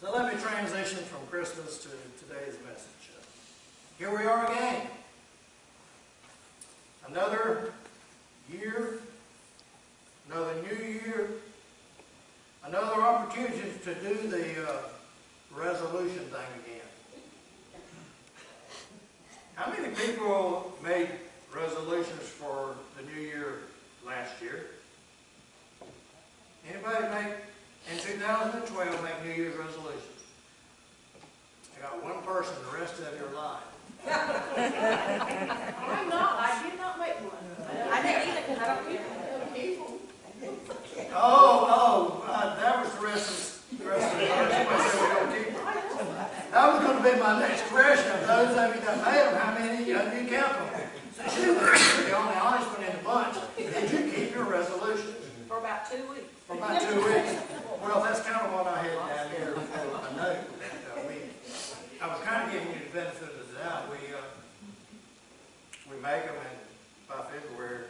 So let me transition from Christmas to today's message. Here we are again. Another year, another new year, another opportunity to do the resolution thing again. How many people made resolutions for the new year last year? Anybody make, in 2012, make New Year's resolutions? I got one person, the rest of you are lying. I'm not. I did not make one. I didn't either because I don't care. That was the rest of the verse. Somebody said we don't keep them. That was going to be my next question. Of those of you that made them, how many you count them? So you're the only honest one in the bunch. Did you keep your resolutions? For about 2 weeks. For about 2 weeks. Well, that's kind of what I had down here. I know that I was kind of giving you the benefit of the doubt. We make them, and by February.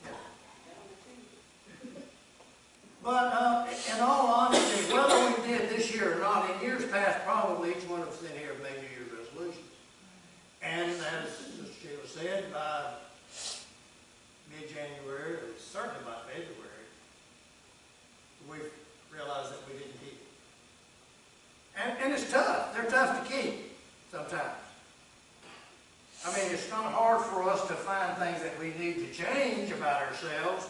Yeah. But in all honesty, whether we did this year or not, in years past, probably each one of us in here have made New Year's resolutions. And as Sister Sheila said, by mid-January, or certainly by February, we realized that we didn't keep it. And it's tough. They're tough to keep sometimes. I mean, it's not hard for us to find things that we need to change about ourselves,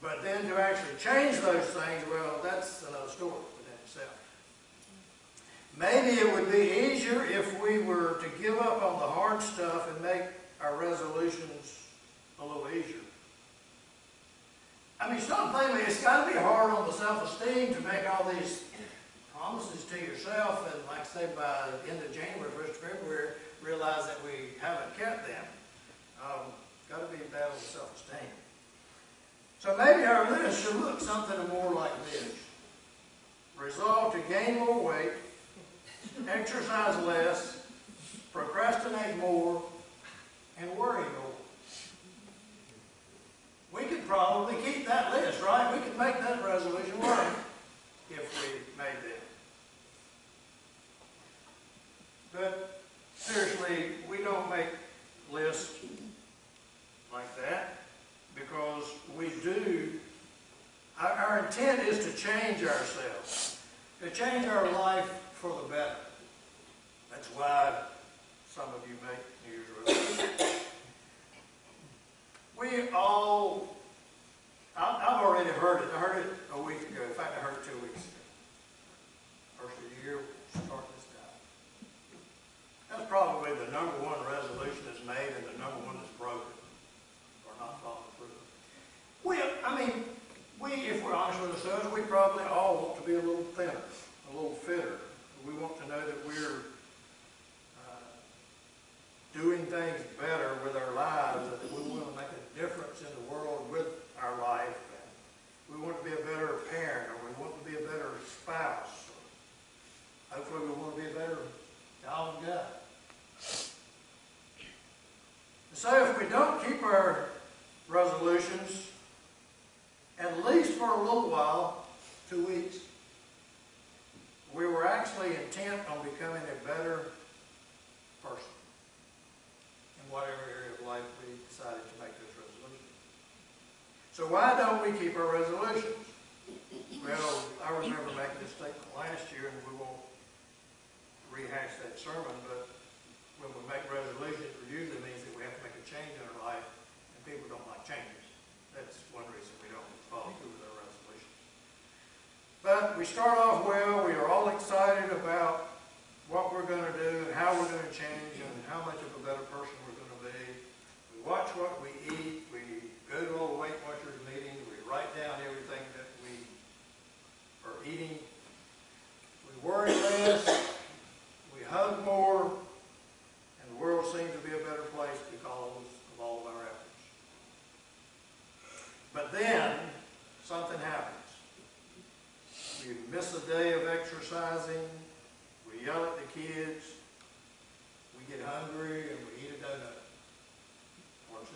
but then to actually change those things, well, that's another story within itself. Maybe it would be easier if we were to give up on the hard stuff and make our resolutions a little easier. I mean, it's got to be hard on the self-esteem to make all these promises to yourself and, like I say, by the end of January, 1st of February, realize that we haven't kept them. Got to be bad on the self-esteem. So maybe our list should look something more like this. Resolve to gain more weight, exercise less, procrastinate more, and worry more. We could probably keep that list, right? We could make that resolution work if we made them. But seriously, we don't make lists like that because we do. Our intent is to change ourselves, to change our life for the better. That's why some of you make New Year's resolutions. I've already heard it. I heard it a week ago. In fact, I heard it 2 weeks ago. First of the year, we'll start this out. That's probably the number one resolution that's made and the number one that's broken or not followed through. If we're honest with ourselves, we probably all want to be a little thinner, a little fitter. We want to know that we're doing things better with our lives, that we want to make a difference in the world with our life. And we want to be a better parent, or we want to be a better spouse. Hopefully we want to be a better child of God. So if we don't keep our resolutions, at least for a little while, 2 weeks, we were actually intent on becoming a better person in whatever area of life we decided to make this resolution. So why don't we keep our resolutions? Well, I remember making this statement last year, and we won't rehash that sermon, but when we make resolutions, it usually means that we have to make a change in our life, and people don't like changes. That's one reason we don't follow through with our resolutions. But we start off well. We are all excited about what we're going to do and how we're going to change and how much of a better person we're going to be. We watch what we eat. We go to all the Weight Watchers meetings. We write down everything that we are eating. We worry less. We hug more. And the world seems to be a better place because of all of our efforts. But then something happens. We miss a day of exercising. We yell at the kids. We get hungry and we eat a donut. Or 2.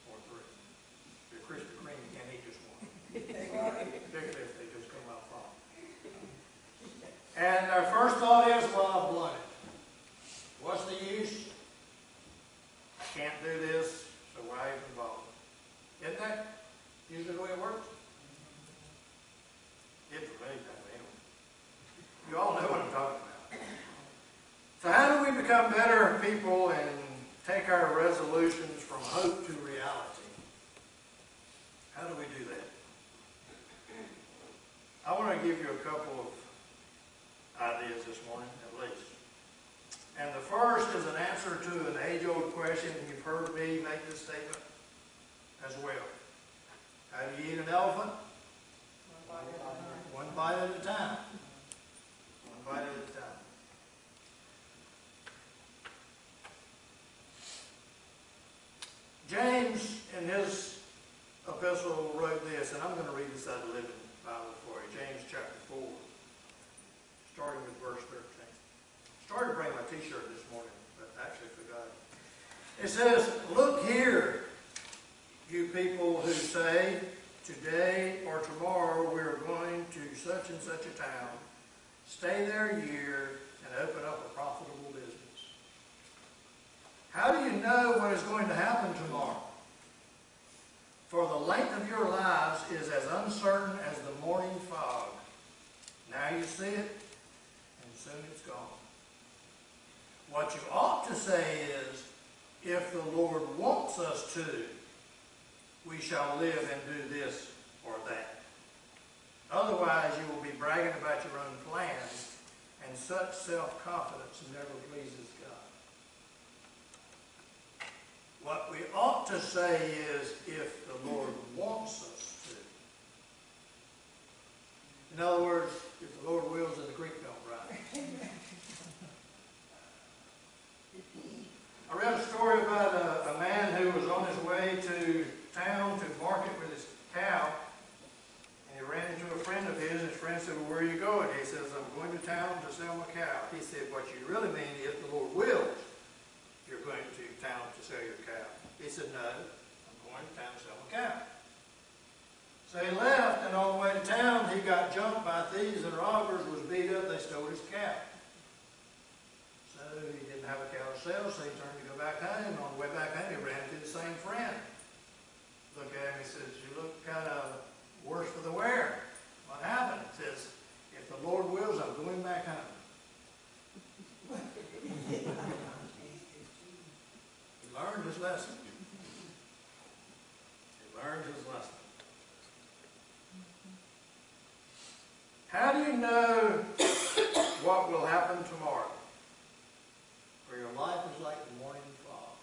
Or 3. If you're Krispy Kreme, you can't eat just one. Particularly if they just come out from. And our first thought is, well, I've blown it. What's the use? I can't do this, so why even bother? Isn't that usually the way it works? It for me, anyway. You all know what I'm talking about. So how do we become better people and take our resolutions from hope to reality? How do we do that? I want to give you a couple of ideas this morning, at least. And the first is an answer to an age-old question, and you've heard me make this statement as well. How do you eat an elephant? One bite at a time. One bite at a time. James, in his epistle, wrote this, and I'm going to read this out of the Living Bible for you. James chapter 4, starting with verse 13. Started to bring my t-shirt this morning, but actually forgot. It says, "Look here, you people who say, today or tomorrow we are going to such and such a town, stay there a year, and open up a profitable business. How do you know what is going to happen tomorrow? For the length of your lives is as uncertain as the morning fog. Now you see it, and soon it's gone. What you ought to say is, if the Lord wants us to, we shall live and do this or that. Otherwise, you will be bragging about your own plans, and such self-confidence never pleases God. What we ought to say is, if the Lord wants us to. In other words, if the Lord wills and the creek don't rise. I read a story about a man who was on his way to town to market with his cow, and he ran into a friend of his. His friend said, "Well, where are you going?" He says, "I'm going to town to sell my cow." He said, "What you really mean, if the Lord wills, you're going to town to sell your cow." He said, "No, I'm going to town to sell my cow." So he left, and on the way to town, he got jumped by thieves and robbers, was beat up, they stole his cow. So he didn't have a cow to sell, so he turned to go back home. On the way back home, he ran into the same friend. Look at him, he says, "You look kind of worse for the wear. What happened?" He says, "If the Lord wills, I'm going back home." He learned his lesson. He learned his lesson. How do you know what will happen tomorrow? For your life is like the morning fog.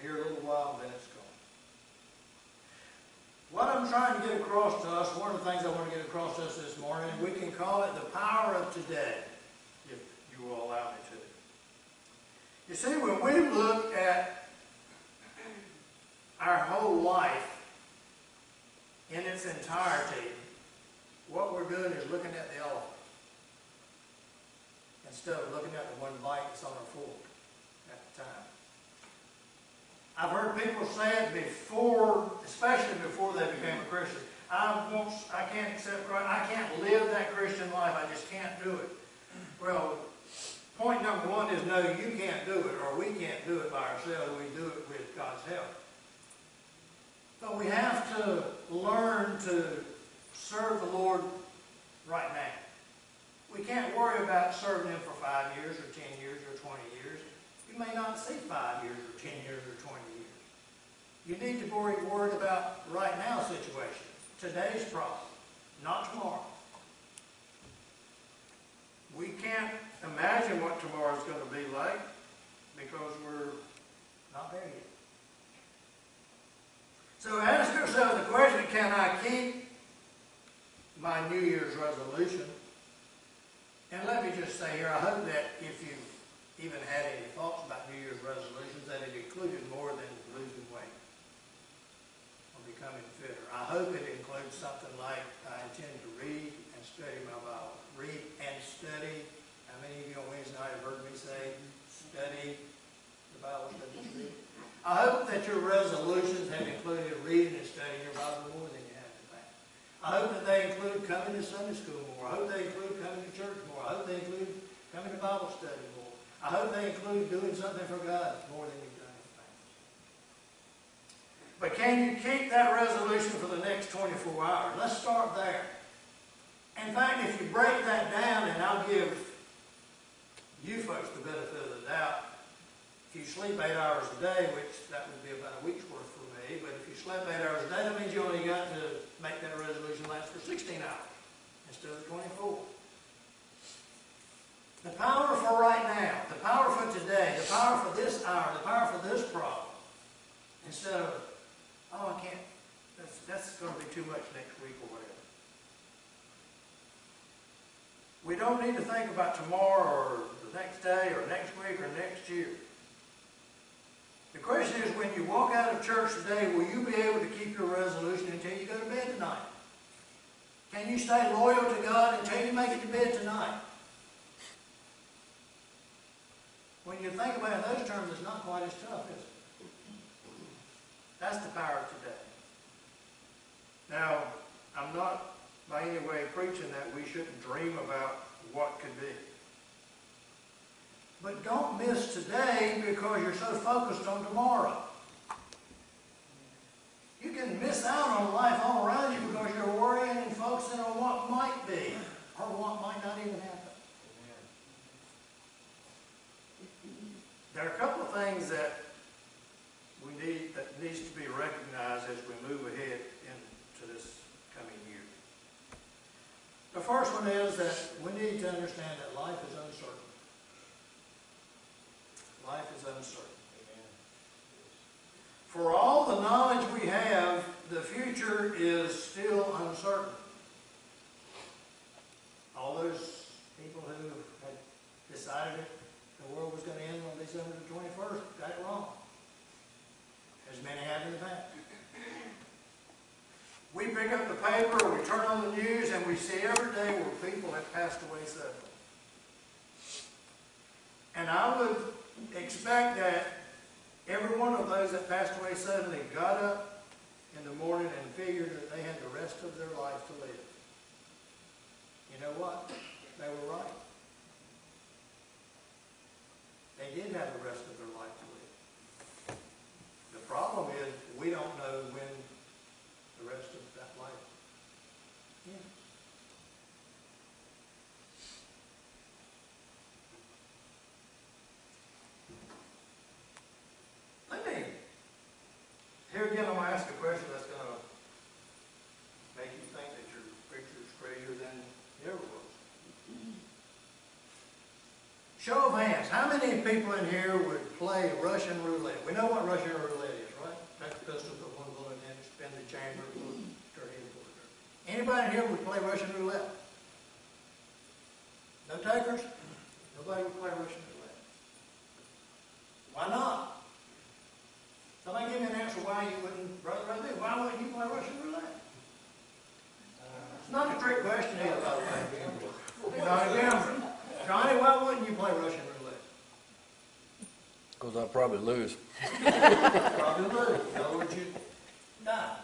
Here a little while, then it's gone. What I'm trying to get across to us, one of the things I want to get across to us this morning, we can call it the power of today, if you will allow me to. You see, when we look at our whole life in its entirety, what we're doing is looking at the elephant instead of looking at the one bite that's on our fork at the time. I've heard people say it before, especially before they became a Christian. I can't accept Christ. I can't live that Christian life. I just can't do it. Well, point number one is no, you can't do it, or we can't do it by ourselves. We do it with God's help. But we have to learn to serve the Lord right now. We can't worry about serving Him for 5 years or 10 years or 20 years. You may not see 5 years or 10 years or 20 years. You need to be worried about right now situation, today's problem, not tomorrow. We can't imagine what tomorrow is going to be like because we're not there yet. So ask yourself the question, can I keep my New Year's resolution? And let me just say here, I hope that if you've even had any thoughts about New Year's resolutions, that it included more than losing weight or becoming fitter. I hope it includes something like, I intend to read and study my Bible. Read and study. How many of you on Wednesday night have heard me say, study the Bible, study the read? I hope that your resolutions have included reading and studying your Bible more than you have in the past. I I hope that they include coming to Sunday school more. I hope they include coming to church more. I hope they include coming to Bible study more. I hope they include doing something for God more than you've done in the past. But can you keep that resolution for the next 24 hours? Let's start there. In fact, if you break that down, and I'll give you folks the benefit of the doubt, if you sleep 8 hours a day, which that would be about a week's worth for me, but if you slept 8 hours a day, that means you only got to make that resolution last for 16 hours instead of 24. The power for right now, the power for today, the power for this hour, the power for this problem, instead of, oh, I can't, that's going to be too much next week or whatever. We don't need to think about tomorrow or the next day or next week or next year. The question is, when you walk out of church today, will you be able to keep your resolution until you go to bed tonight? Can you stay loyal to God until you make it to bed tonight? When you think about it in those terms, it's not quite as tough, is it? That's the power of today. Now, I'm not by any way preaching that we shouldn't dream about what could be. But don't miss today because you're so focused on tomorrow. You can miss out on life all around you because you're worrying and focusing on what might be or what might not even happen. There are a couple of things that needs to be recognized as we move ahead into this coming year. The first one is that we need to understand that life is uncertain. Life is uncertain. For all the knowledge we have, the future is still uncertain. All those people who had decided it, the world was going to end on December the 21st got it wrong, as many have in the past. We pick up the paper, or we turn on the news, and we see every day where people have passed away suddenly. And I would expect that every one of those that passed away suddenly got up in the morning and figured that they had the rest of their life to live. You know what? They were right. They did have the rest of their life to live. The problem is we don't know when the rest of that life ends. Here again, I'm going to ask a question that's going to make you think that your preacher is crazier than he ever was. Show of hands. How many people in here would play Russian roulette? We know what Russian roulette is, right? That's the pistol, put one bullet in, spin the chamber, turn in, pull it. Anybody in here would play Russian roulette? No takers? Nobody would play Russian roulette. Why not? Somebody give me an answer why you wouldn't, Brother Rodney, why wouldn't you play Russian roulette? It's not a trick question either, by the way. Not a gambler. Johnny, why wouldn't you play Russian roulette? Because I'd probably lose. Probably lose. In other words, you'd die.